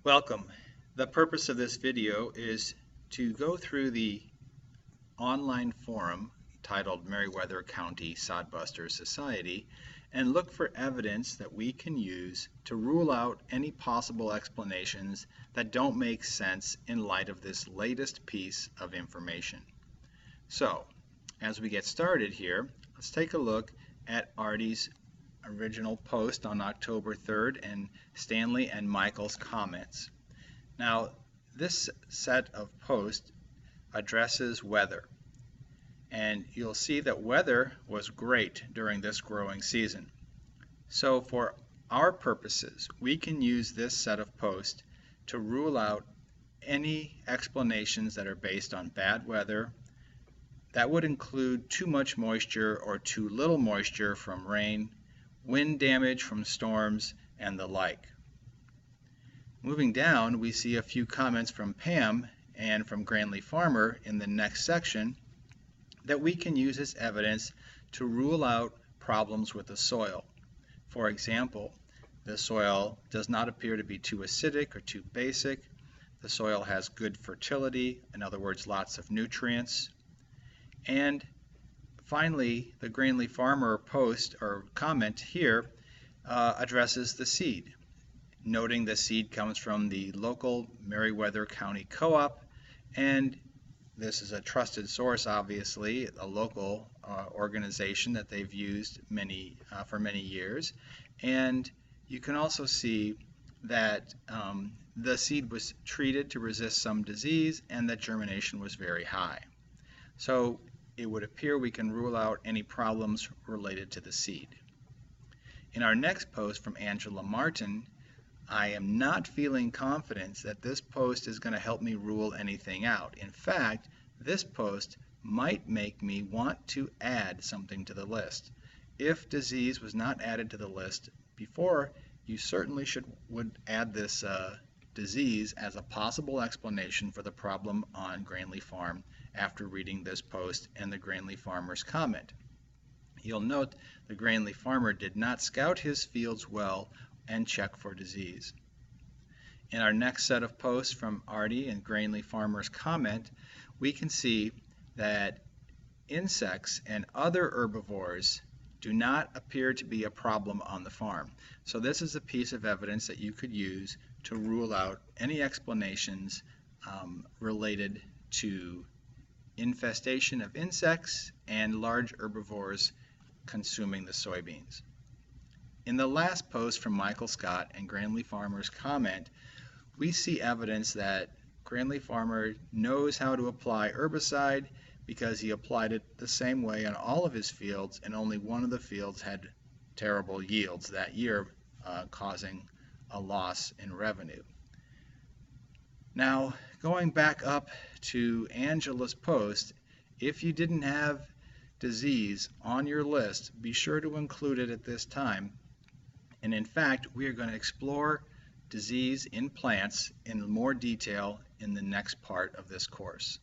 Welcome. The purpose of this video is to go through the online forum titled Meriwether County Sodbuster Society and look for evidence that we can use to rule out any possible explanations that don't make sense in light of this latest piece of information. So, as we get started here, let's take a look at Artie's original post on October 3rd and Stanley and Michael's comments. Now, this set of posts addresses weather, and you'll see that weather was great during this growing season. So for our purposes, we can use this set of posts to rule out any explanations that are based on bad weather. That would include too much moisture or too little moisture from rain, wind damage from storms, and the like. Moving down, we see a few comments from Pam and from Granley Farmer in the next section that we can use as evidence to rule out problems with the soil. For example, the soil does not appear to be too acidic or too basic. The soil has good fertility, in other words, lots of nutrients. And finally, the Granley Farmer post or comment here addresses the seed, noting the seed comes from the local Meriwether County Co-op, and this is a trusted source, obviously, a local organization that they've used for many years. And you can also see that the seed was treated to resist some disease and that germination was very high. So it would appear we can rule out any problems related to the seed. In our next post from Angela Martin, I am not feeling confident that this post is going to help me rule anything out. In fact, this post might make me want to add something to the list. If disease was not added to the list before, you certainly would add this disease as a possible explanation for the problem on Granley Farm after reading this post and the Granley Farmer's comment. You'll note the Granley Farmer did not scout his fields well and check for disease. In our next set of posts from Artie and Granley Farmer's comment, we can see that insects and other herbivores do not appear to be a problem on the farm. So this is a piece of evidence that you could use to rule out any explanations related to infestation of insects and large herbivores consuming the soybeans. In the last post from Michael Scott and Granley Farmer's comment, we see evidence that Granley Farmer knows how to apply herbicide because he applied it the same way on all of his fields, and only one of the fields had terrible yields that year, causing a loss in revenue. Now, going back up to Angela's post, if you didn't have disease on your list, be sure to include it at this time. And in fact, we are going to explore disease in plants in more detail in the next part of this course.